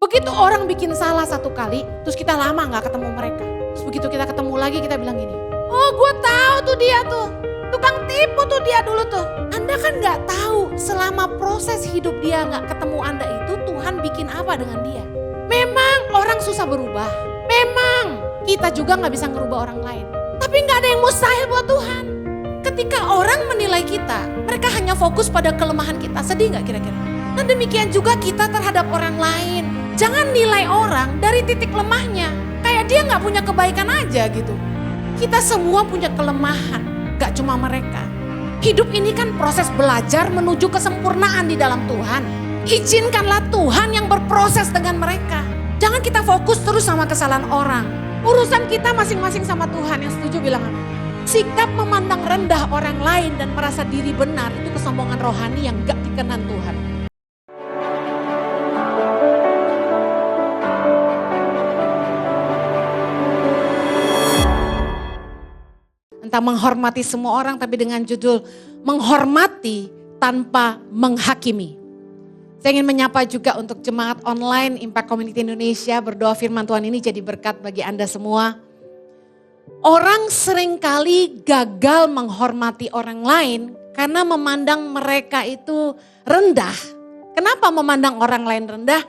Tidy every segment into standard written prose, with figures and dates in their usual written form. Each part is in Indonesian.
Begitu orang bikin salah satu kali, terus kita lama gak ketemu mereka. Terus begitu kita ketemu lagi kita bilang gini, oh gue tahu tuh dia tuh, tukang tipu tuh dia dulu tuh. Anda kan gak tahu selama proses hidup dia gak ketemu Anda itu Tuhan bikin apa dengan dia. Memang orang susah berubah, memang kita juga gak bisa ngerubah orang lain. Tapi gak ada yang mustahil buat Tuhan. Ketika orang menilai kita, mereka hanya fokus pada kelemahan kita. Sedih gak kira-kira? Dan demikian juga kita terhadap orang lain. Jangan nilai orang dari titik lemahnya. Kayak dia gak punya kebaikan aja gitu. Kita semua punya kelemahan, gak cuma mereka. Hidup ini kan proses belajar menuju kesempurnaan di dalam Tuhan. Izinkanlah Tuhan yang berproses dengan mereka. Jangan kita fokus terus sama kesalahan orang. Urusan kita masing-masing sama Tuhan. Yang setuju bilang amin. Sikap memandang rendah orang lain dan merasa diri benar itu kesombongan rohani yang gak dikenan Tuhan. Entah menghormati semua orang tapi dengan judul menghormati tanpa menghakimi. Saya ingin menyapa juga untuk jemaat online Impact Community Indonesia, berdoa firman Tuhan ini jadi berkat bagi Anda semua. Orang seringkali gagal menghormati orang lain karena memandang mereka itu rendah. Kenapa memandang orang lain rendah?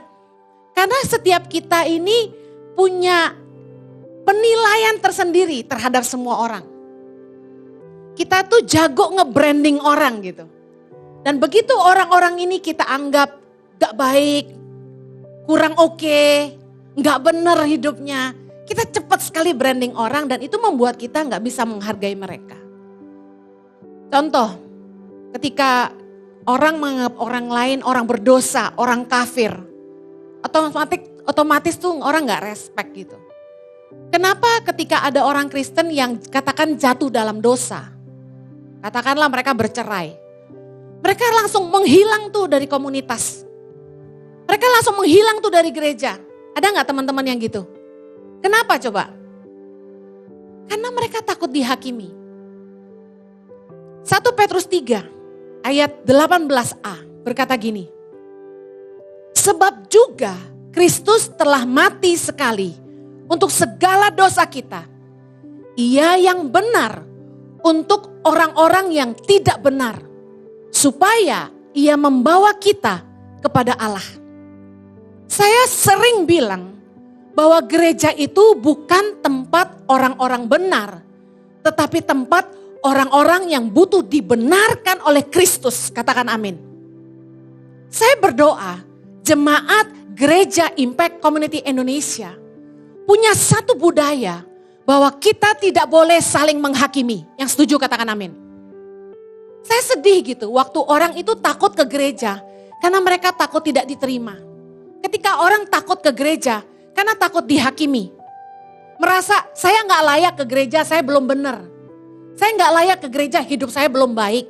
Karena setiap kita ini punya penilaian tersendiri terhadap semua orang. Kita tuh jago nge-branding orang gitu. Dan begitu orang-orang ini kita anggap gak baik, kurang oke, gak bener hidupnya. Kita cepat sekali branding orang dan itu membuat kita gak bisa menghargai mereka. Contoh, ketika orang menganggap orang lain, orang berdosa, orang kafir. Otomatis tuh orang gak respect gitu. Kenapa ketika ada orang Kristen yang katakan jatuh dalam dosa? Katakanlah mereka bercerai. Mereka langsung menghilang tuh dari komunitas. Mereka langsung menghilang tuh dari gereja. Ada gak teman-teman yang gitu? Kenapa coba? Karena mereka takut dihakimi. 1 Petrus 3 ayat 18a berkata gini. Sebab juga Kristus telah mati sekali untuk segala dosa kita. Ia yang benar untuk orang-orang yang tidak benar. Supaya ia membawa kita kepada Allah. Saya sering bilang bahwa gereja itu bukan tempat orang-orang benar. Tetapi tempat orang-orang yang butuh dibenarkan oleh Kristus. Katakan amin. Saya berdoa jemaat gereja Impact Community Indonesia punya satu budaya bahwa kita tidak boleh saling menghakimi. Yang setuju katakan amin. Saya sedih gitu waktu orang itu takut ke gereja karena mereka takut tidak diterima. Ketika orang takut ke gereja karena takut dihakimi. Merasa saya gak layak ke gereja, saya belum benar. Saya gak layak ke gereja, hidup saya belum baik.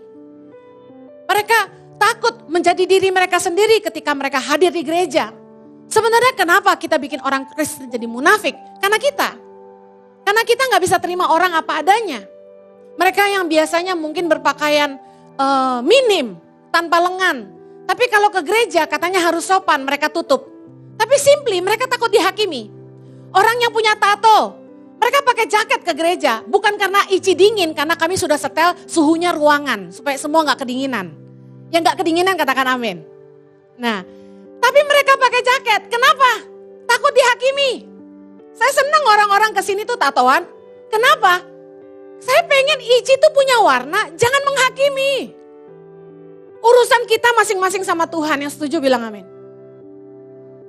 Mereka takut menjadi diri mereka sendiri ketika mereka hadir di gereja. Sebenarnya kenapa kita bikin orang Kristen jadi munafik? Karena kita gak bisa terima orang apa adanya. Mereka yang biasanya mungkin berpakaian minim, tanpa lengan. Tapi kalau ke gereja katanya harus sopan, mereka tutup. Tapi simply mereka takut dihakimi. Orang yang punya tato, mereka pakai jaket ke gereja. Bukan karena ici dingin, karena kami sudah setel suhunya ruangan. Supaya semua gak kedinginan. Yang gak kedinginan katakan amin. Nah, tapi mereka pakai jaket, kenapa? Takut dihakimi. Saya senang orang-orang kesini tuh tatoan. Kenapa? Saya pengen Ici tuh punya warna, jangan menghakimi. Urusan kita masing-masing sama Tuhan, yang setuju bilang amin.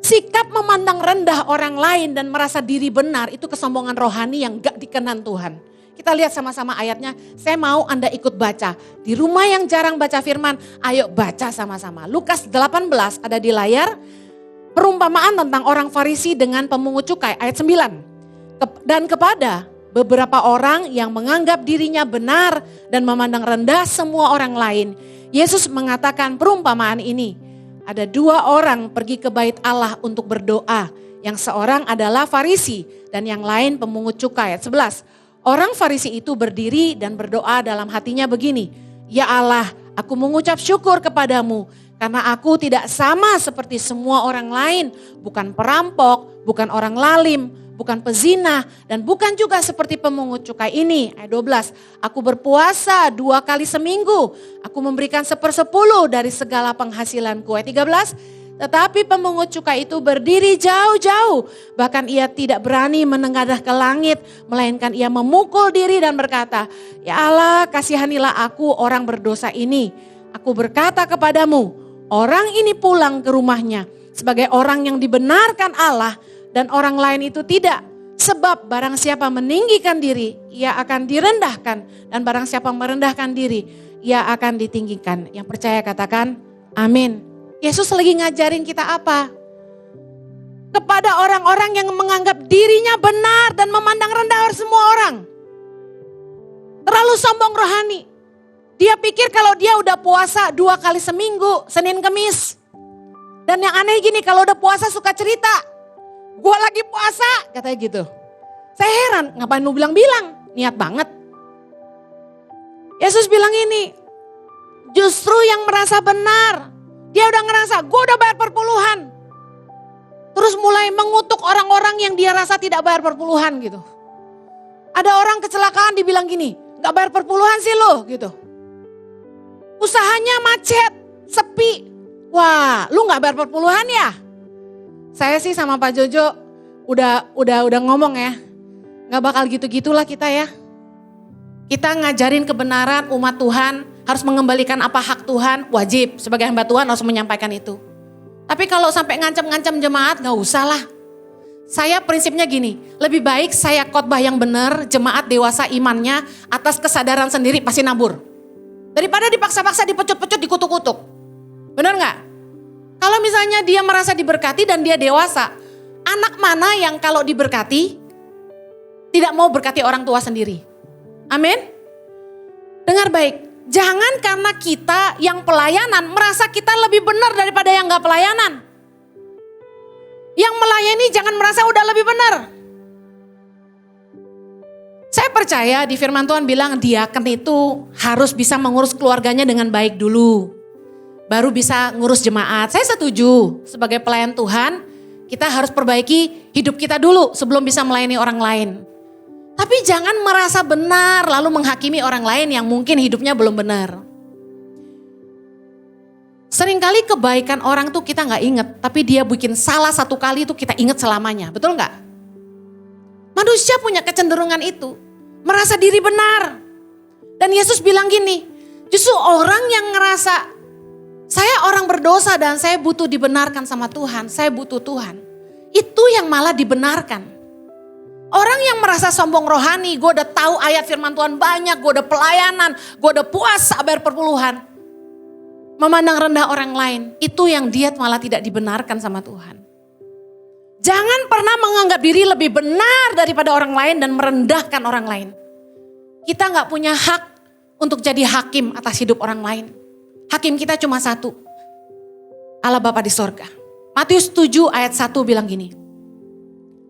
Sikap memandang rendah orang lain dan merasa diri benar itu kesombongan rohani yang gak dikenan Tuhan. Kita lihat sama-sama ayatnya, saya mau Anda ikut baca. Di rumah yang jarang baca firman, ayo baca sama-sama. Lukas 18 ada di layar, perumpamaan tentang orang Farisi dengan pemungut cukai ayat 9. Dan kepada beberapa orang yang menganggap dirinya benar dan memandang rendah semua orang lain, Yesus mengatakan perumpamaan ini. Ada 2 orang pergi ke bait Allah untuk berdoa. Yang seorang adalah Farisi dan yang lain pemungut cukai. Ayat 11. Orang Farisi itu berdiri dan berdoa dalam hatinya begini. Ya Allah, aku mengucap syukur kepadamu Karena aku tidak sama seperti semua orang lain. Bukan perampok, bukan orang lalim, bukan pezina, dan bukan juga seperti pemungut cukai ini. Ayat 12, aku berpuasa 2 kali seminggu. Aku memberikan 1/10 dari segala penghasilanku. Ayat 13, tetapi pemungut cukai itu berdiri jauh-jauh. Bahkan ia tidak berani menengadah ke langit. Melainkan ia memukul diri dan berkata, ya Allah, kasihanilah aku orang berdosa ini. Aku berkata kepadamu, orang ini pulang ke rumahnya sebagai orang yang dibenarkan Allah dan orang lain itu tidak. Sebab barang siapa meninggikan diri, ia akan direndahkan. Dan barang siapa merendahkan diri, ia akan ditinggikan. Yang percaya katakan amin. Yesus lagi ngajarin kita apa? Kepada orang-orang yang menganggap dirinya benar dan memandang rendah semua orang. Terlalu sombong rohani. Dia pikir kalau dia udah puasa 2 kali seminggu, Senin Kemis. Dan yang aneh gini, kalau udah puasa suka cerita. Gue lagi puasa, katanya gitu. Saya heran, ngapain lu bilang-bilang? Niat banget. Yesus bilang ini, justru yang merasa benar. Dia udah ngerasa, gue udah bayar perpuluhan. Terus mulai mengutuk orang-orang yang dia rasa tidak bayar perpuluhan gitu. Ada orang kecelakaan dibilang gini, gak bayar perpuluhan sih lo gitu. Usahanya macet, sepi. Wah, lu gak bayar perpuluhan ya? Saya sih sama Pak Jojo udah ngomong ya. Gak bakal gitu-gitulah kita ya. Kita ngajarin kebenaran umat Tuhan, harus mengembalikan apa hak Tuhan, wajib sebagai hamba Tuhan harus menyampaikan itu. Tapi kalau sampai ngancam-ngancam jemaat gak usah lah. Saya prinsipnya gini, lebih baik saya khotbah yang benar, jemaat dewasa imannya atas kesadaran sendiri pasti nabur. Daripada dipaksa-paksa, dipecut-pecut, dikutuk-kutuk. Benar gak? Kalau misalnya dia merasa diberkati dan dia dewasa, anak mana yang kalau diberkati tidak mau berkati orang tua sendiri? Amin? Dengar baik. Jangan karena kita yang pelayanan merasa kita lebih benar daripada yang gak pelayanan. Yang melayani jangan merasa udah lebih benar. Saya percaya di firman Tuhan bilang diaken itu harus bisa mengurus keluarganya dengan baik dulu. Baru bisa ngurus jemaat. Saya setuju sebagai pelayan Tuhan kita harus perbaiki hidup kita dulu sebelum bisa melayani orang lain. Tapi jangan merasa benar lalu menghakimi orang lain yang mungkin hidupnya belum benar. Seringkali kebaikan orang tuh kita gak inget, tapi dia bikin salah satu kali itu kita inget selamanya, betul gak? Manusia punya kecenderungan itu, merasa diri benar. Dan Yesus bilang gini, justru orang yang ngerasa saya orang berdosa dan saya butuh dibenarkan sama Tuhan, saya butuh Tuhan. Itu yang malah dibenarkan. Orang yang merasa sombong rohani, gue udah tahu ayat firman Tuhan banyak, gue udah pelayanan, gue udah puasa bayar perpuluhan. Memandang rendah orang lain, itu yang dia malah tidak dibenarkan sama Tuhan. Jangan pernah menganggap diri lebih benar daripada orang lain dan merendahkan orang lain. Kita gak punya hak untuk jadi hakim atas hidup orang lain. Hakim kita cuma satu, Allah Bapa di sorga. Matius 7 ayat 1 bilang gini.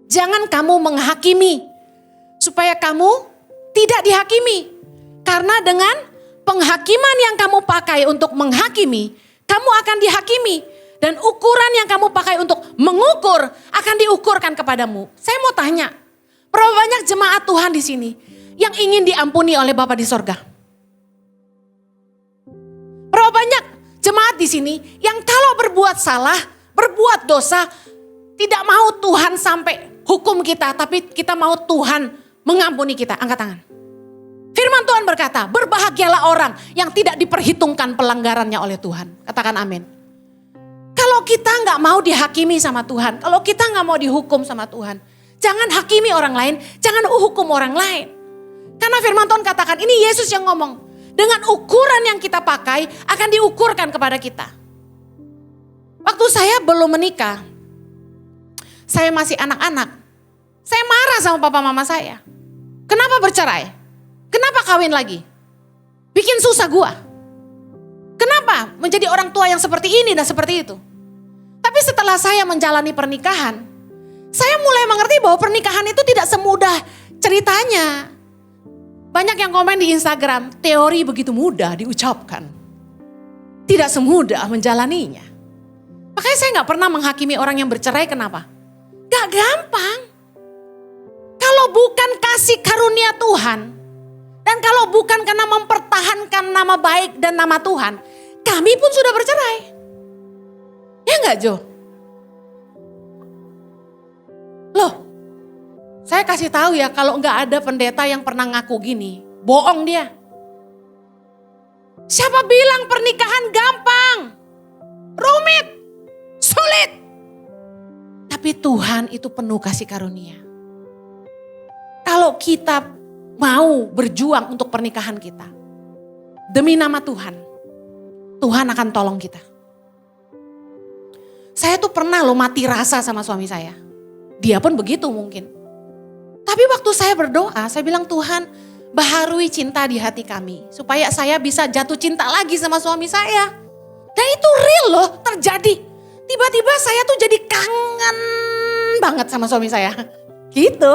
Jangan kamu menghakimi supaya kamu tidak dihakimi. Karena dengan penghakiman yang kamu pakai untuk menghakimi, kamu akan dihakimi. Dan ukuran yang kamu pakai untuk mengukur akan diukurkan kepadamu. Saya mau tanya, berapa banyak jemaat Tuhan di sini yang ingin diampuni oleh Bapa di sorga? Berapa banyak jemaat di sini yang kalau berbuat salah, berbuat dosa, tidak mau Tuhan sampai hukum kita, tapi kita mau Tuhan mengampuni kita. Angkat tangan. Firman Tuhan berkata, berbahagialah orang yang tidak diperhitungkan pelanggarannya oleh Tuhan. Katakan amin. Kalau kita gak mau dihakimi sama Tuhan, kalau kita gak mau dihukum sama Tuhan, jangan hakimi orang lain, jangan hukum orang lain. Karena firman Tuhan katakan, ini Yesus yang ngomong, dengan ukuran yang kita pakai akan diukurkan kepada kita. Waktu saya belum menikah, saya masih anak-anak, saya marah sama papa mama saya. Kenapa bercerai? Kenapa kawin lagi? Bikin susah gua. Kenapa menjadi orang tua yang seperti ini dan seperti itu? Tapi setelah saya menjalani pernikahan, saya mulai mengerti bahwa pernikahan itu tidak semudah ceritanya. Banyak yang komen di Instagram, teori begitu mudah diucapkan. tidak semudah menjalaninya. Makanya saya gak pernah menghakimi orang yang bercerai, kenapa? Gak gampang. Kalau bukan kasih karunia Tuhan, dan kalau bukan karena mempertahankan nama baik dan nama Tuhan, kami pun sudah bercerai. Ya gak Jo? Loh, saya kasih tahu ya, kalau gak ada pendeta yang pernah ngaku gini, bohong dia. Siapa bilang pernikahan gampang? Rumit, sulit. Tapi Tuhan itu penuh kasih karunia. Kalau kita mau berjuang untuk pernikahan kita, demi nama Tuhan, Tuhan akan tolong kita. Saya tuh pernah loh mati rasa sama suami saya. Dia pun begitu mungkin. Tapi waktu saya berdoa, saya bilang, Tuhan, baharui cinta di hati kami, supaya saya bisa jatuh cinta lagi sama suami saya. Dan itu real loh, terjadi. Tiba-tiba saya tuh jadi kangen banget sama suami saya. Gitu.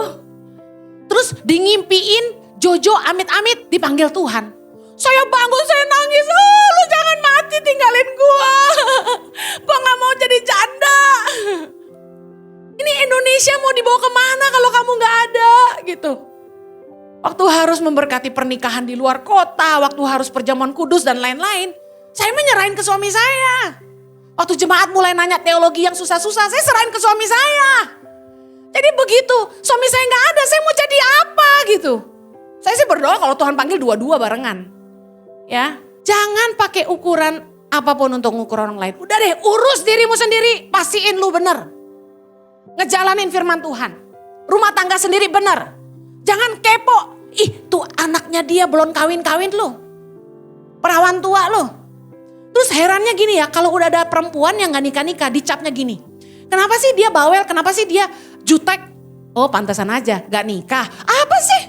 Terus ngimpiin Jojo amit-amit dipanggil Tuhan. Saya bangun, saya nangis, lu jangan mati tinggalin gua. Gua gak mau jadi janda. Ini Indonesia mau dibawa kemana kalau kamu gak ada gitu. Waktu harus memberkati pernikahan di luar kota, waktu harus perjamuan kudus dan lain-lain, saya menyerahin ke suami saya. Waktu jemaat mulai nanya teologi yang susah-susah, saya serahin ke suami saya. Jadi begitu, suami saya gak ada, saya mau jadi apa gitu. Saya sih berdoa kalau Tuhan panggil dua-dua barengan. Ya, jangan pakai ukuran apapun untuk mengukur orang lain. Udah deh, urus dirimu sendiri, pastiin lu bener. Ngejalanin firman Tuhan. Rumah tangga sendiri bener. Jangan kepo. Ih, tuh anaknya dia belum kawin-kawin lu. Perawan tua lu. Terus herannya gini ya, kalau udah ada perempuan yang gak nikah-nikah, dicapnya gini. Kenapa sih dia bawel? Kenapa sih dia jutek? Oh, pantasan aja, gak nikah. Apa sih?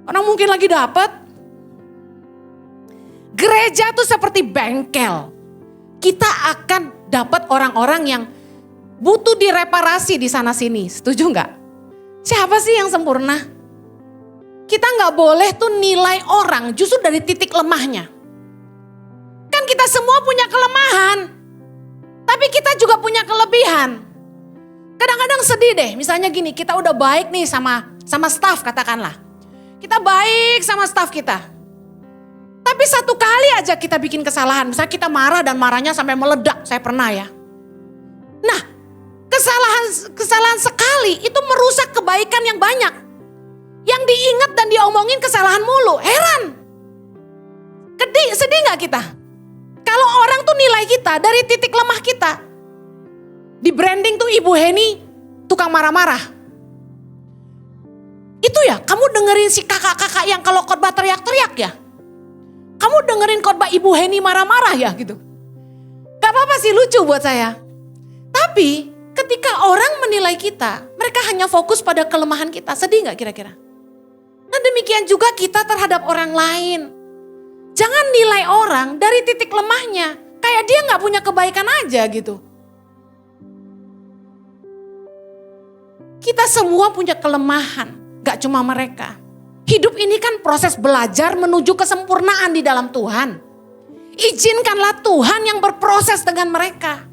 Orang mungkin lagi dapet. Gereja tuh seperti bengkel. Kita akan dapat orang-orang yang butuh direparasi di sana sini. Setuju gak? Siapa sih yang sempurna? Kita gak boleh tuh nilai orang justru dari titik lemahnya. Kan kita semua punya kelemahan. Tapi kita juga punya kelebihan. Kadang-kadang sedih deh. Misalnya gini, kita udah baik nih sama staff katakanlah. Kita baik sama staff kita. Tapi satu kali aja kita bikin kesalahan. Misalnya kita marah dan marahnya sampai meledak. Saya pernah ya. Nah, kesalahan sekali itu merusak kebaikan yang banyak. Yang diingat dan diomongin kesalahan mulu. Heran. Sedih gak kita? Kalau orang tuh nilai kita dari titik lemah kita. Di branding tuh Ibu Heni tukang marah-marah. Itu ya, kamu dengerin si kakak-kakak yang kalau khotbah teriak-teriak ya. Kamu dengerin khotbah Ibu Heni marah-marah ya gitu. Gak apa-apa sih, lucu buat saya. Tapi ketika orang menilai kita, mereka hanya fokus pada kelemahan kita. Sedih gak kira-kira? Nah demikian juga kita terhadap orang lain. Jangan nilai orang dari titik lemahnya. Kayak dia gak punya kebaikan aja gitu. Kita semua punya kelemahan, gak cuma mereka. Hidup ini kan proses belajar menuju kesempurnaan di dalam Tuhan. Izinkanlah Tuhan yang berproses dengan mereka.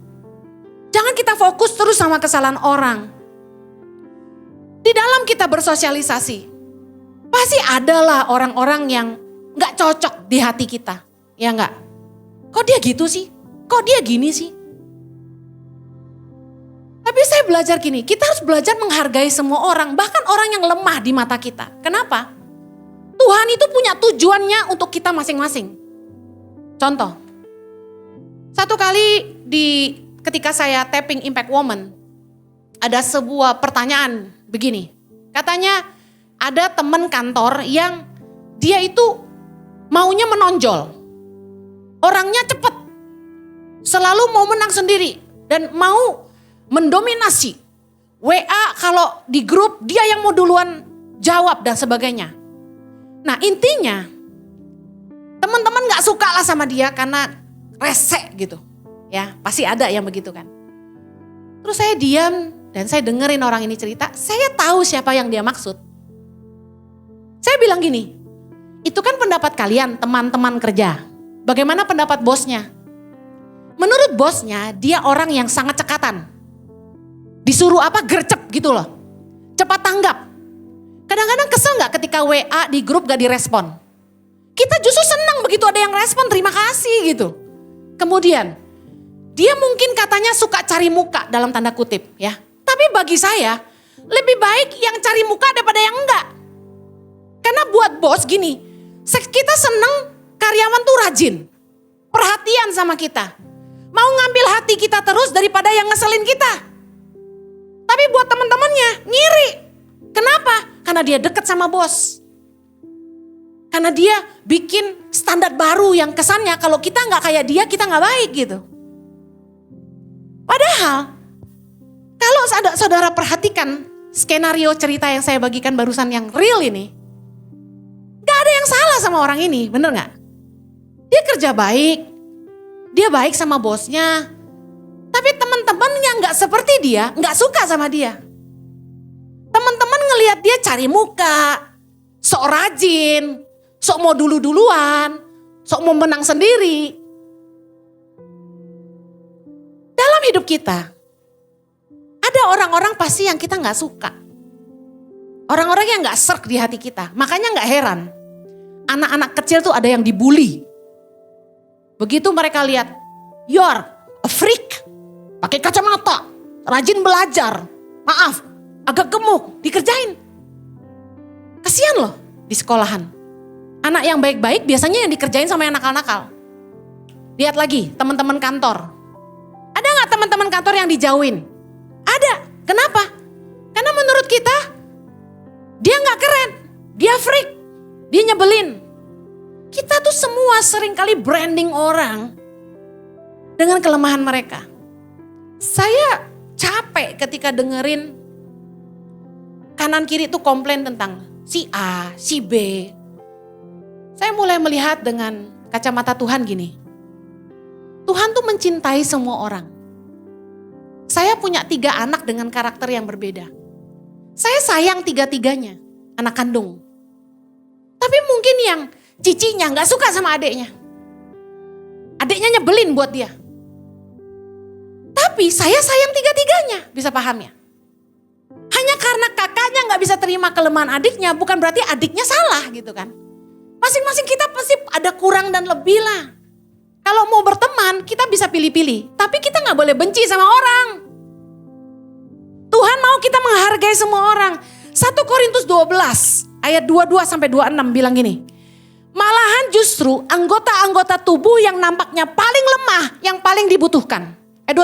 Jangan kita fokus terus sama kesalahan orang. Di dalam kita bersosialisasi, pasti adalah orang-orang yang gak cocok di hati kita. Ya gak? Kok dia gitu sih? Kok dia gini sih? Tapi saya belajar gini, kita harus belajar menghargai semua orang, bahkan orang yang lemah di mata kita. Kenapa? Tuhan itu punya tujuannya untuk kita masing-masing. Contoh, satu kali ketika saya tapping Impact Woman, ada sebuah pertanyaan begini. Katanya ada teman kantor yang dia itu maunya menonjol. Orangnya cepet, selalu mau menang sendiri dan mau mendominasi. WA kalau di grup dia yang mau duluan jawab dan sebagainya. Nah intinya teman-teman gak suka lah sama dia karena resek gitu. Ya pasti ada yang begitu kan. Terus saya diam dan saya dengerin orang ini cerita. Saya tahu siapa yang dia maksud. Saya bilang gini, itu kan pendapat kalian teman-teman kerja. Bagaimana pendapat bosnya? Menurut bosnya, dia orang yang sangat cekatan. Disuruh apa, gercep gitu loh. Cepat tanggap. Kadang-kadang kesel gak ketika WA di grup gak direspon? Kita justru senang begitu ada yang respon, terima kasih gitu. Kemudian, dia mungkin katanya suka cari muka dalam tanda kutip ya. Tapi bagi saya, lebih baik yang cari muka daripada yang enggak. Karena buat bos gini, kita senang karyawan tuh rajin. Perhatian sama kita. Mau ngambil hati kita terus daripada yang ngeselin kita. Tapi buat teman-temannya ngiri. Kenapa? Karena dia dekat sama bos. Karena dia bikin standar baru yang kesannya kalau kita nggak kayak dia, kita nggak baik gitu. Padahal kalau saudara perhatikan skenario cerita yang saya bagikan barusan yang real ini, nggak ada yang salah sama orang ini, bener nggak? Dia kerja baik, dia baik sama bosnya, tapi teman-teman yang nggak seperti dia nggak suka sama dia. Teman-teman ngelihat dia cari muka, sok rajin, sok mau dulu-duluan, sok mau menang sendiri. Dalam hidup kita, ada orang-orang pasti yang kita gak suka. Orang-orang yang gak serk di hati kita. Makanya gak heran, anak-anak kecil tuh ada yang dibully. Begitu mereka lihat, you're a freak, pakai kacamata, rajin belajar, maaf, agak gemuk, dikerjain. Kasian loh di sekolahan. Anak yang baik-baik biasanya yang dikerjain sama yang nakal-nakal. Lihat lagi teman-teman kantor. Ada gak teman-teman kantor yang dijauhin? Ada. Kenapa? Karena menurut kita dia gak keren. Dia freak. Dia nyebelin. Kita tuh semua seringkali branding orang dengan kelemahan mereka. Saya capek ketika dengerin kanan kiri tuh komplain tentang si A, si B. Saya mulai melihat dengan kacamata Tuhan gini. Tuhan tuh mencintai semua orang. Saya punya 3 anak dengan karakter yang berbeda. Saya sayang 3-tiganya, anak kandung. Tapi mungkin yang cicinya gak suka sama adiknya. Adiknya nyebelin buat dia. Tapi saya sayang 3-tiganya, bisa paham ya? Hanya karena kakaknya gak bisa terima kelemahan adiknya, bukan berarti adiknya salah gitu kan. Masing-masing kita pasti ada kurang dan lebih lah. Kalau mau berteman kita bisa pilih-pilih. Tapi kita gak boleh benci sama orang. Tuhan mau kita menghargai semua orang. 1 Korintus 12 ayat 22-26 bilang gini. Malahan justru anggota-anggota tubuh yang nampaknya paling lemah yang paling dibutuhkan. Ayat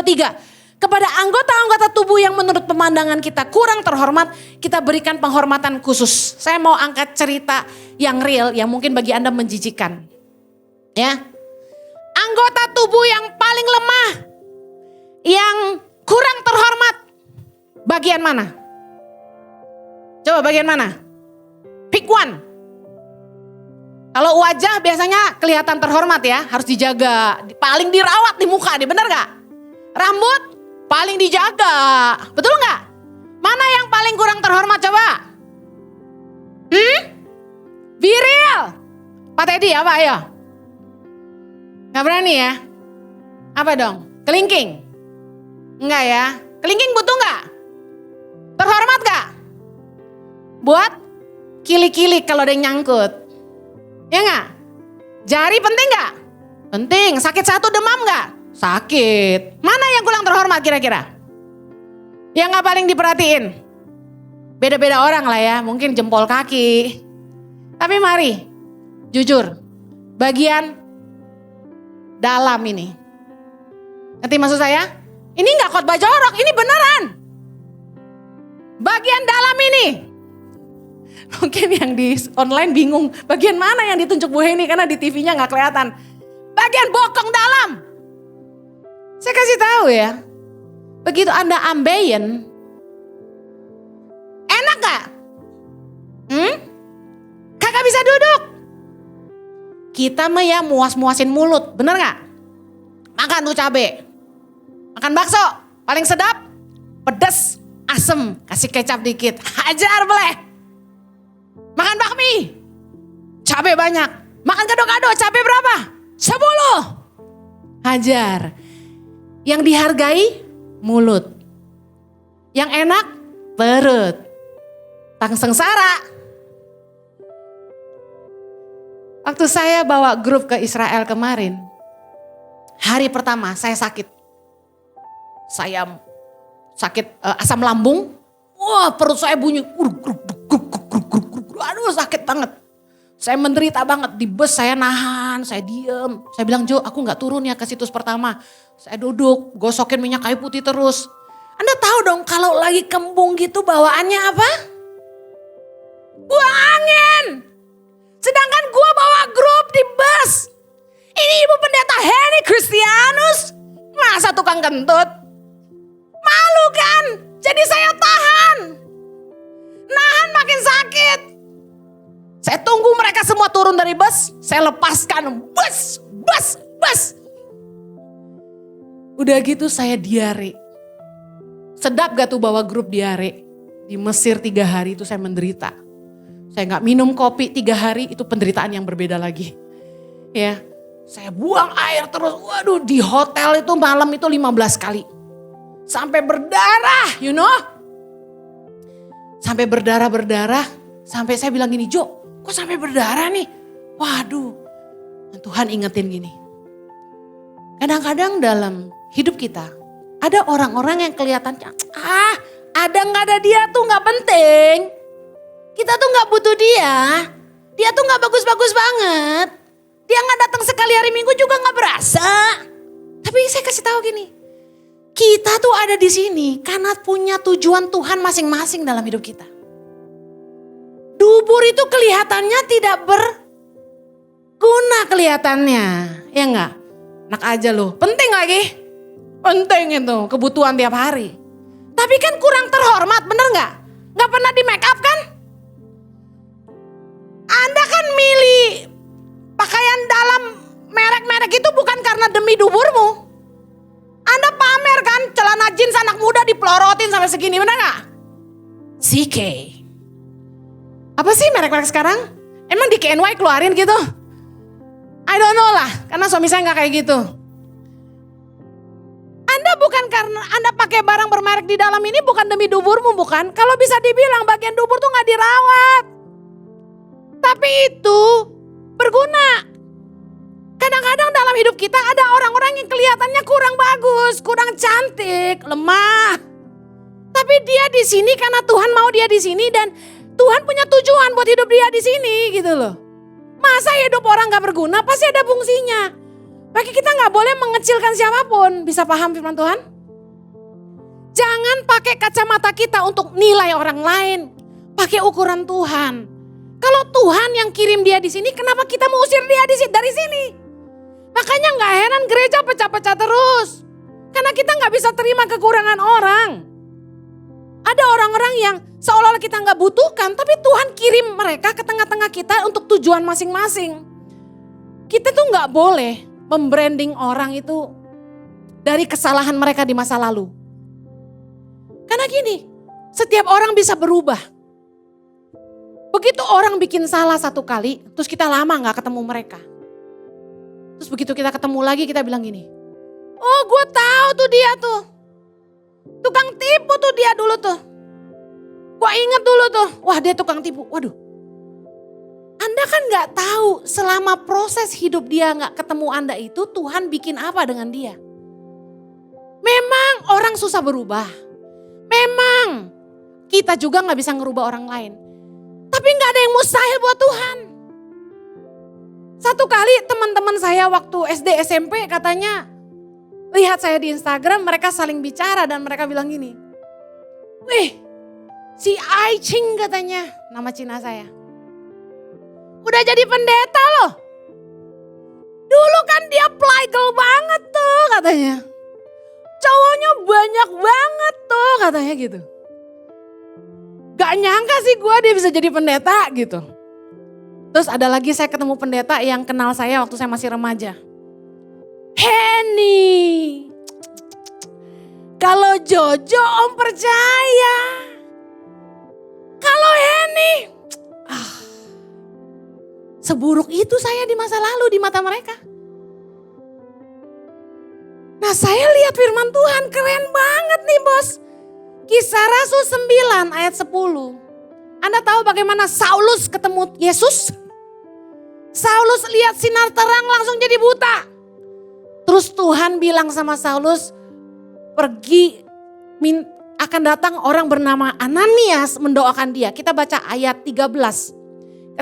23. Kepada anggota-anggota tubuh yang menurut pemandangan kita kurang terhormat, kita berikan penghormatan khusus. Saya mau angkat cerita yang real yang mungkin bagi Anda menjijikan. Ya. Anggota tubuh yang paling lemah, yang kurang terhormat, bagian mana? Coba bagian mana? Pick one. Kalau wajah biasanya kelihatan terhormat ya, harus dijaga. Paling dirawat di muka nih, bener gak? Rambut paling dijaga, betul gak? Mana yang paling kurang terhormat coba? Be real. Pak Teddy apa ayo? Gak berani ya? Apa dong? Kelingking? Enggak ya? Kelingking butuh gak? Terhormat gak? Buat kili-kili kalau ada yang nyangkut. Ya gak? Jari penting gak? Penting. Sakit satu demam gak? Sakit. Mana yang kurang terhormat kira-kira? Yang gak paling diperhatiin? Beda-beda orang lah ya. Mungkin jempol kaki. Tapi mari, jujur. Bagian dalam ini. Ngerti maksud saya? Ini gak khotbah jorok, ini beneran. Bagian dalam ini. Mungkin yang di online bingung, bagian mana yang ditunjuk Bu Heni karena di TV-nya gak kelihatan. Bagian bokong dalam. Saya kasih tahu ya. Begitu Anda ambeien, enak gak? Kagak bisa duduk. Kita mah ya muas-muasin mulut, bener gak? Makan tuh cabe. Makan bakso, paling sedap, pedas, asem, kasih kecap dikit, hajar boleh. Makan bakmi, cabe banyak. Makan gado-gado, cabe berapa? 10. Hajar. Yang dihargai mulut. Yang enak perut. Tang sengsara. Waktu saya bawa grup ke Israel kemarin, hari pertama saya sakit. Saya sakit asam lambung. Wah, perut saya bunyi. Aduh, sakit banget. Saya menderita banget. Di bus saya nahan, saya diem. Saya bilang, Jo, aku gak turun ya ke situs pertama. Saya duduk, gosokin minyak kayu putih terus. Anda tahu dong kalau lagi kembung gitu bawaannya apa? Buang angin. Sedangkan gua bawa grup di bus. Ini Ibu Pendeta Henny Christianus. Masa tukang kentut? Malu kan? Jadi saya tahan. Nahan makin sakit. Saya tunggu mereka semua turun dari bus. Saya lepaskan bus. Udah gitu saya diare. Sedap gak tuh bawa grup diare? Di Mesir 3 hari itu saya menderita. Saya gak minum kopi 3 hari, itu penderitaan yang berbeda lagi. Ya, saya buang air terus. Waduh, di hotel itu malam itu 15 kali. Sampai berdarah, you know. Sampai berdarah. Sampai saya bilang gini, Jo, kok sampai berdarah nih? Waduh, Tuhan ingetin gini. Kadang-kadang dalam hidup kita, ada orang-orang yang kelihatannya, ada gak ada dia tuh gak penting. Kita tuh gak butuh dia. Dia tuh gak bagus-bagus banget. Dia gak datang sekali hari Minggu juga gak berasa. Tapi saya kasih tahu gini. Kita tuh ada di sini karena punya tujuan Tuhan masing-masing dalam hidup kita. Dubur itu kelihatannya tidak berguna kelihatannya. Ya enggak? Enak aja loh. Penting lagi. Penting itu. Kebutuhan tiap hari. Tapi kan kurang terhormat. Bener enggak? Enggak pernah di make up kan? Anda kan milih pakaian dalam merek-merek itu bukan karena demi duburmu. Anda pamer kan celana jeans anak muda dipelorotin sampai segini, bener gak? CK. Apa sih merek-merek sekarang? Emang di KNY keluarin gitu? I don't know lah, karena suami saya gak kayak gitu. Anda bukan karena Anda pakai barang bermerek di dalam ini bukan demi duburmu, bukan? Kalau bisa dibilang bagian dubur tuh gak dirawat. Tapi itu berguna. Kadang-kadang dalam hidup kita ada orang-orang yang kelihatannya kurang bagus, kurang cantik, lemah. Tapi dia di sini karena Tuhan mau dia di sini dan Tuhan punya tujuan buat hidup dia di sini gitu loh. Masa hidup orang gak berguna? Pasti ada fungsinya. Bagi kita gak boleh mengecilkan siapapun. Bisa paham firman Tuhan? Jangan pakai kacamata kita untuk nilai orang lain. Pakai ukuran Tuhan. Kalau Tuhan yang kirim dia di sini, kenapa kita mau usir dia dari sini? Makanya gak heran gereja pecah-pecah terus. Karena kita gak bisa terima kekurangan orang. Ada orang-orang yang seolah-olah kita gak butuhkan, tapi Tuhan kirim mereka ke tengah-tengah kita untuk tujuan masing-masing. Kita tuh gak boleh membranding orang itu dari kesalahan mereka di masa lalu. Karena gini, setiap orang bisa berubah. Begitu orang bikin salah satu kali, terus kita lama gak ketemu mereka. Terus begitu kita ketemu lagi kita bilang gini, oh gue tahu tuh dia tuh. Tukang tipu tuh dia dulu tuh. Gue inget dulu tuh, wah dia tukang tipu. Waduh, Anda kan gak tahu selama proses hidup dia gak ketemu Anda itu Tuhan bikin apa dengan dia. Memang orang susah berubah. Memang kita juga gak bisa ngerubah orang lain. Tapi gak ada yang mustahil buat Tuhan. Satu kali teman-teman saya waktu SD SMP katanya lihat saya di Instagram mereka saling bicara dan mereka bilang gini. Wih, si Ai Ching katanya, nama Cina saya. Udah jadi pendeta loh. Dulu kan dia playgirl banget tuh katanya. Cowoknya banyak banget tuh katanya gitu. Gak nyangka sih gue dia bisa jadi pendeta gitu. Terus ada lagi saya ketemu pendeta yang kenal saya waktu saya masih remaja. Henny, kalau Jojo om percaya. Kalau Henny, seburuk itu saya di masa lalu di mata mereka. Wah, saya lihat firman Tuhan keren banget nih bos. Kisah Rasul 9 ayat 10. Anda tahu bagaimana Saulus ketemu Yesus? Saulus lihat sinar terang langsung jadi buta. Terus Tuhan bilang sama Saulus, pergi, akan datang orang bernama Ananias mendoakan dia. Kita baca ayat 13.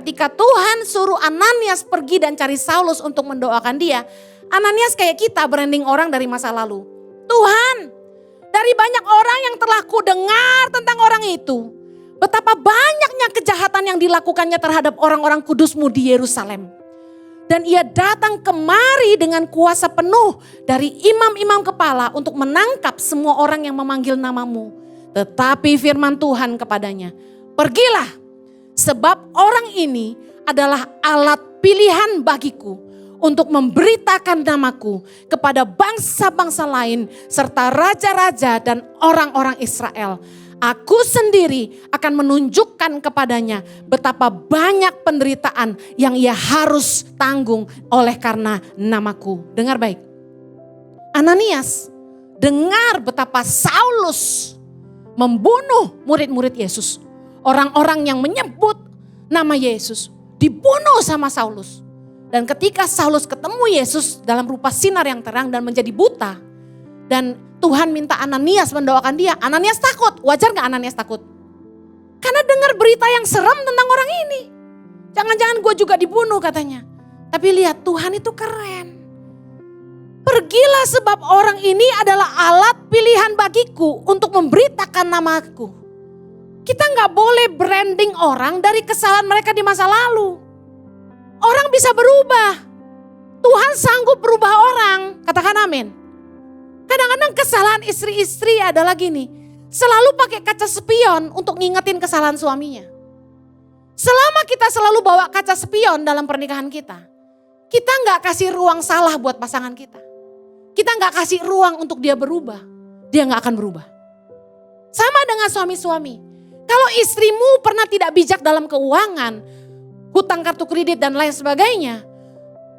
Ketika Tuhan suruh Ananias pergi dan cari Saulus untuk mendoakan dia, Ananias kayak kita branding orang dari masa lalu. Tuhan, dari banyak orang yang telah kudengar tentang orang itu, betapa banyaknya kejahatan yang dilakukannya terhadap orang-orang kudus-Mu di Yerusalem. Dan ia datang kemari dengan kuasa penuh dari imam-imam kepala untuk menangkap semua orang yang memanggil nama-Mu. Tetapi firman Tuhan kepadanya, pergilah, sebab orang ini adalah alat pilihan bagiku untuk memberitakan namaku kepada bangsa-bangsa lain serta raja-raja dan orang-orang Israel. Aku sendiri akan menunjukkan kepadanya betapa banyak penderitaan yang ia harus tanggung oleh karena namaku. Dengar baik. Ananias dengar betapa Saulus membunuh murid-murid Yesus. Orang-orang yang menyebut nama Yesus dibunuh sama Saulus. Dan ketika Saulus ketemu Yesus dalam rupa sinar yang terang dan menjadi buta. Dan Tuhan minta Ananias mendoakan dia. Ananias takut. Wajar gak Ananias takut? Karena dengar berita yang serem tentang orang ini. Jangan-jangan gue juga dibunuh katanya. Tapi lihat Tuhan itu keren. Pergilah sebab orang ini adalah alat pilihan bagiku untuk memberitakan namaku. Kita gak boleh branding orang dari kesalahan mereka di masa lalu. Orang bisa berubah. Tuhan sanggup berubah orang. Katakan amin. Kadang-kadang kesalahan istri-istri adalah gini. Selalu pakai kaca spion untuk ngingetin kesalahan suaminya. Selama kita selalu bawa kaca spion dalam pernikahan kita. Kita gak kasih ruang salah buat pasangan kita. Kita gak kasih ruang untuk dia berubah. Dia gak akan berubah. Sama dengan suami-suami. Kalau istrimu pernah tidak bijak dalam keuangan, hutang kartu kredit dan lain sebagainya.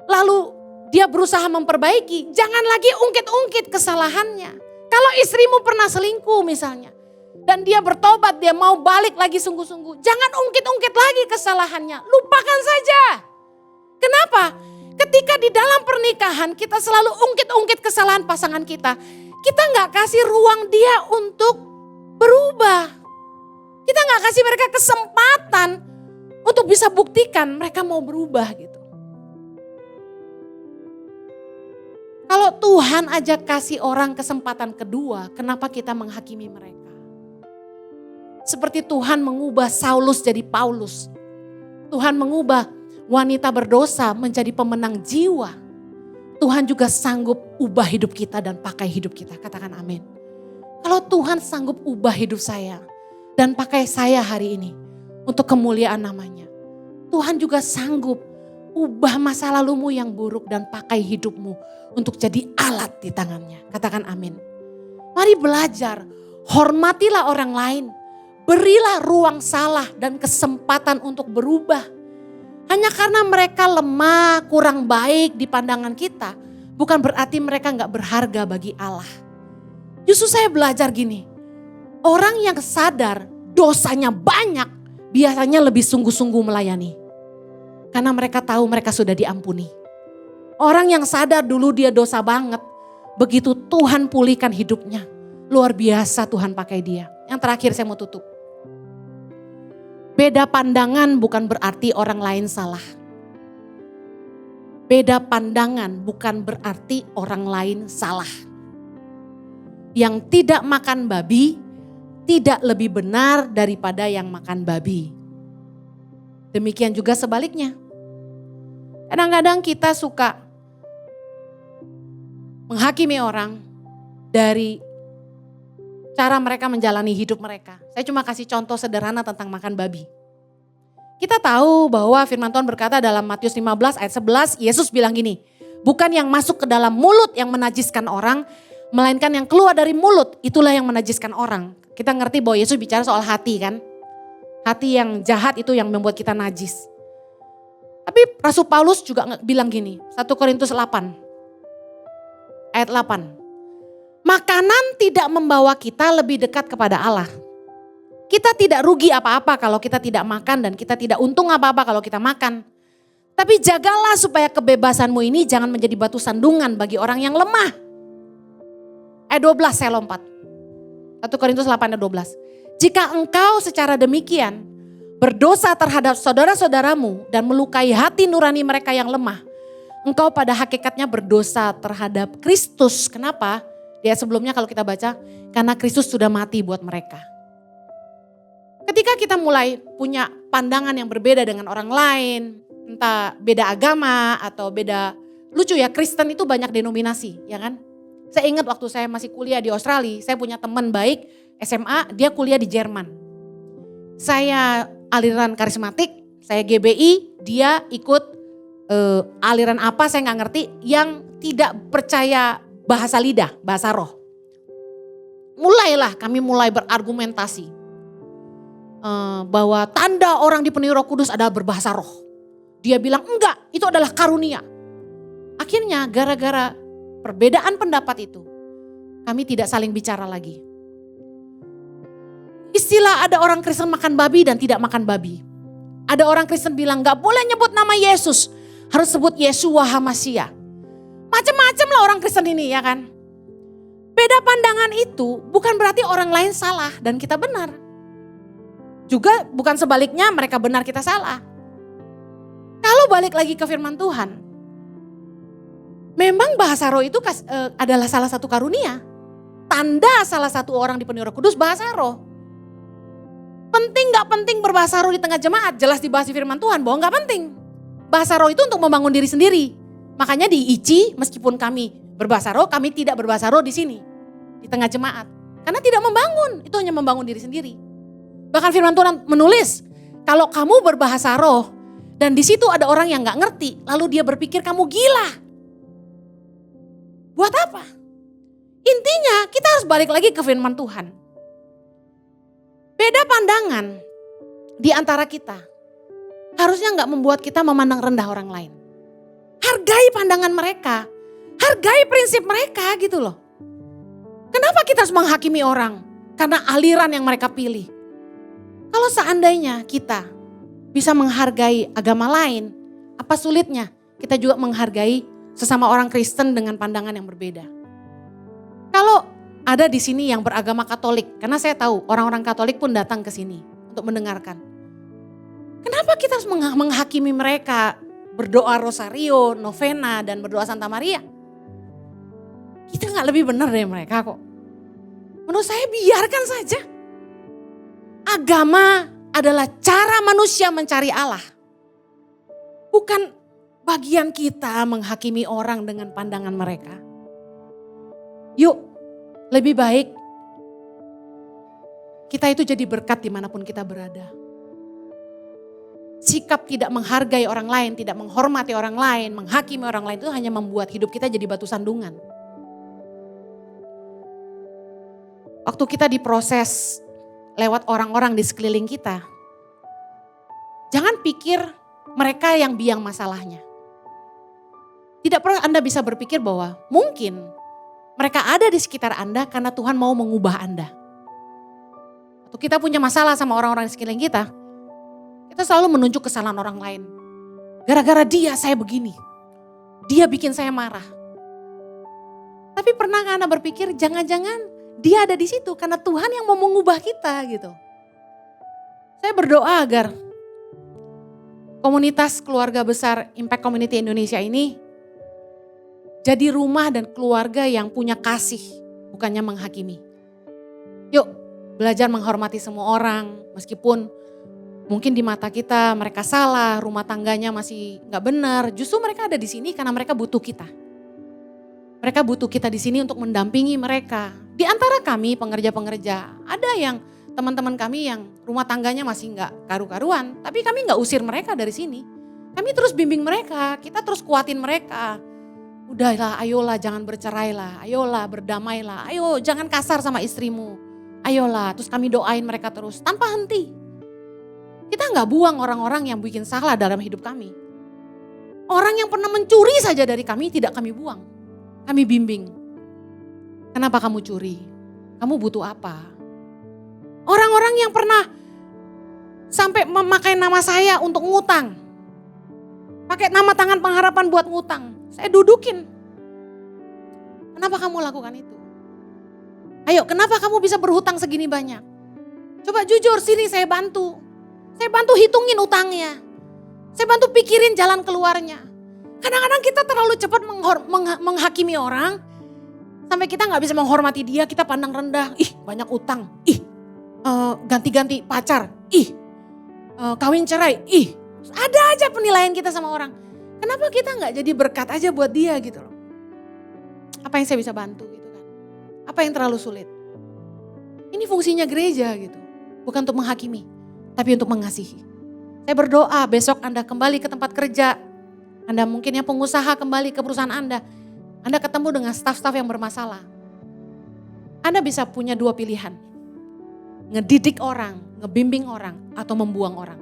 Lalu dia berusaha memperbaiki. Jangan lagi ungkit-ungkit kesalahannya. Kalau istrimu pernah selingkuh misalnya. Dan dia bertobat, dia mau balik lagi sungguh-sungguh. Jangan ungkit-ungkit lagi kesalahannya. Lupakan saja. Kenapa? Ketika di dalam pernikahan kita selalu ungkit-ungkit kesalahan pasangan kita. Kita gak kasih ruang dia untuk berubah. Kita gak kasih mereka kesempatan untuk bisa buktikan mereka mau berubah gitu. Kalau Tuhan aja kasih orang kesempatan kedua, kenapa kita menghakimi mereka? Seperti Tuhan mengubah Saulus jadi Paulus. Tuhan mengubah wanita berdosa menjadi pemenang jiwa. Tuhan juga sanggup ubah hidup kita dan pakai hidup kita. Katakan amin. Kalau Tuhan sanggup ubah hidup saya dan pakai saya hari ini untuk kemuliaan namanya. Tuhan juga sanggup ubah masa lalumu yang buruk dan pakai hidupmu untuk jadi alat di tangannya. Katakan amin. Mari belajar, hormatilah orang lain. Berilah ruang salah dan kesempatan untuk berubah. Hanya karena mereka lemah, kurang baik di pandangan kita, bukan berarti mereka gak berharga bagi Allah. Justru saya belajar gini, orang yang sadar dosanya banyak, biasanya lebih sungguh-sungguh melayani. Karena mereka tahu mereka sudah diampuni. Orang yang sadar dulu dia dosa banget, begitu Tuhan pulihkan hidupnya, luar biasa Tuhan pakai dia. Yang terakhir saya mau tutup. Beda pandangan bukan berarti orang lain salah. Beda pandangan bukan berarti orang lain salah. Yang tidak makan babi tidak lebih benar daripada yang makan babi. Demikian juga sebaliknya. Kadang-kadang kita suka menghakimi orang dari cara mereka menjalani hidup mereka. Saya cuma kasih contoh sederhana tentang makan babi. Kita tahu bahwa firman Tuhan berkata dalam Matius 15 ayat 11, Yesus bilang gini, bukan yang masuk ke dalam mulut yang menajiskan orang, melainkan yang keluar dari mulut, itulah yang menajiskan orang. Kita ngerti bahwa Yesus bicara soal hati kan. Hati yang jahat itu yang membuat kita najis. Tapi Rasul Paulus juga bilang gini, 1 Korintus 8 ayat 8. Makanan tidak membawa kita lebih dekat kepada Allah. Kita tidak rugi apa-apa kalau kita tidak makan dan kita tidak untung apa-apa kalau kita makan. Tapi jagalah supaya kebebasanmu ini jangan menjadi batu sandungan bagi orang yang lemah. Ayat 12 saya lompat. 1 Korintus 8 ayat 12. Jika engkau secara demikian berdosa terhadap saudara-saudaramu dan melukai hati nurani mereka yang lemah, engkau pada hakikatnya berdosa terhadap Kristus. Kenapa? Di ayat sebelumnya kalau kita baca, karena Kristus sudah mati buat mereka. Ketika kita mulai punya pandangan yang berbeda dengan orang lain, entah beda agama atau beda, lucu ya, Kristen itu banyak denominasi, ya kan? Saya ingat waktu saya masih kuliah di Australia, saya punya teman baik SMA, dia kuliah di Jerman. Saya aliran karismatik, saya GBI, dia ikut aliran apa saya nggak ngerti, yang tidak percaya bahasa lidah, bahasa roh. Mulailah kami berargumentasi bahwa tanda orang dipenuhi Roh Kudus adalah berbahasa roh. Dia bilang enggak, itu adalah karunia. Akhirnya gara-gara perbedaan pendapat itu, kami tidak saling bicara lagi. Istilah ada orang Kristen makan babi dan tidak makan babi. Ada orang Kristen bilang enggak boleh nyebut nama Yesus, harus sebut Yeshua HaMashiach. Macam-macam lah orang Kristen ini, ya kan. Beda pandangan itu bukan berarti orang lain salah dan kita benar. Juga bukan sebaliknya mereka benar kita salah. Kalau balik lagi ke firman Tuhan, memang bahasa roh itu adalah salah satu karunia. Tanda salah satu orang dipenuhi Roh Kudus bahasa roh. Penting gak penting berbahasa roh di tengah jemaat? Jelas dibahas di firman Tuhan bahwa gak penting. Bahasa roh itu untuk membangun diri sendiri. Makanya di ICI meskipun kami berbahasa roh, kami tidak berbahasa roh di sini. Di tengah jemaat. Karena tidak membangun, itu hanya membangun diri sendiri. Bahkan firman Tuhan menulis, kalau kamu berbahasa roh dan di situ ada orang yang gak ngerti, lalu dia berpikir kamu gila. Buat apa? Intinya kita harus balik lagi ke firman Tuhan. Beda pandangan di antara kita harusnya gak membuat kita memandang rendah orang lain. Hargai pandangan mereka, hargai prinsip mereka gitu loh. Kenapa kita harus menghakimi orang? Karena aliran yang mereka pilih. Kalau seandainya kita bisa menghargai agama lain, apa sulitnya kita juga menghargai sesama orang Kristen dengan pandangan yang berbeda. Kalau ada di sini yang beragama Katolik, karena saya tahu orang-orang Katolik pun datang ke sini untuk mendengarkan. Kenapa kita harus menghakimi mereka berdoa rosario, novena, dan berdoa Santa Maria? Kita gak lebih benar dari mereka kok. Menurut saya biarkan saja. Agama adalah cara manusia mencari Allah. Bukan bagian kita menghakimi orang dengan pandangan mereka. Yuk, lebih baik kita itu jadi berkat dimanapun kita berada. Sikap tidak menghargai orang lain, tidak menghormati orang lain, menghakimi orang lain itu hanya membuat hidup kita jadi batu sandungan. Waktu kita diproses lewat orang-orang di sekeliling kita, jangan pikir mereka yang biang masalahnya. Tidak perlu Anda bisa berpikir bahwa mungkin mereka ada di sekitar Anda karena Tuhan mau mengubah Anda. Waktu kita punya masalah sama orang-orang di sekeliling kita selalu menunjuk kesalahan orang lain. Gara-gara dia saya begini, dia bikin saya marah. Tapi pernah Anda berpikir jangan-jangan dia ada di situ karena Tuhan yang mau mengubah kita gitu. Saya berdoa agar komunitas keluarga besar Impact Community Indonesia ini jadi rumah dan keluarga yang punya kasih, bukannya menghakimi. Yuk belajar menghormati semua orang meskipun mungkin di mata kita mereka salah, rumah tangganya masih gak benar. Justru mereka ada di sini karena mereka butuh kita. Mereka butuh kita di sini untuk mendampingi mereka. Di antara kami pengerja-pengerja, ada yang teman-teman kami yang rumah tangganya masih gak karu-karuan. Tapi kami gak usir mereka dari sini. Kami terus bimbing mereka, kita terus kuatin mereka. Udahlah, ayolah jangan bercerailah, ayolah berdamailah, ayo jangan kasar sama istrimu. Ayolah, terus kami doain mereka terus tanpa henti. Kita gak buang orang-orang yang bikin salah dalam hidup kami. Orang yang pernah mencuri saja dari kami tidak kami buang. Kami bimbing. Kenapa kamu curi? Kamu butuh apa? Orang-orang yang pernah sampai memakai nama saya untuk ngutang. Pakai nama Tangan Pengharapan buat ngutang. Saya dudukin. Kenapa kamu lakukan itu? Ayo, kenapa kamu bisa berhutang segini banyak? Coba jujur, sini saya bantu. Saya bantu hitungin utangnya. Saya bantu pikirin jalan keluarnya. Kadang-kadang kita terlalu cepat menghakimi orang. Sampai kita gak bisa menghormati dia, kita pandang rendah. Ih, banyak utang. Ih, ganti-ganti pacar. Ih, kawin cerai. Ih, ada aja penilaian kita sama orang. Kenapa kita gak jadi berkat aja buat dia gitu loh. Apa yang saya bisa bantu gitu kan. Apa yang terlalu sulit. Ini fungsinya gereja gitu. Bukan untuk menghakimi, tapi untuk mengasihi. Saya berdoa besok Anda kembali ke tempat kerja. Anda mungkin yang pengusaha kembali ke perusahaan Anda. Anda ketemu dengan staf-staf yang bermasalah. Anda bisa punya dua pilihan. Ngedidik orang, ngebimbing orang, atau membuang orang.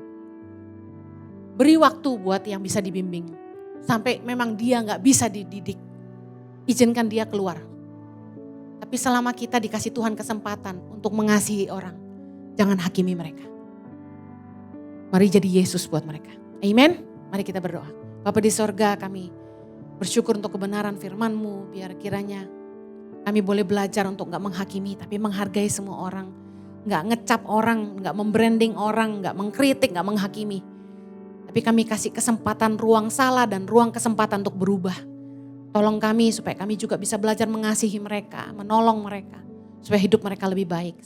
Beri waktu buat yang bisa dibimbing. Sampai memang dia gak bisa dididik. Izinkan dia keluar. Tapi selama kita dikasih Tuhan kesempatan untuk mengasihi orang. Jangan hakimi mereka. Mari jadi Yesus buat mereka. Amen. Mari kita berdoa. Bapa di sorga, kami bersyukur untuk kebenaran firman-Mu. Biar kiranya kami boleh belajar untuk gak menghakimi tapi menghargai semua orang. Gak ngecap orang, gak membranding orang, gak mengkritik, gak menghakimi. Tapi kami kasih kesempatan ruang salah dan ruang kesempatan untuk berubah. Tolong kami supaya kami juga bisa belajar mengasihi mereka, menolong mereka. Supaya hidup mereka lebih baik.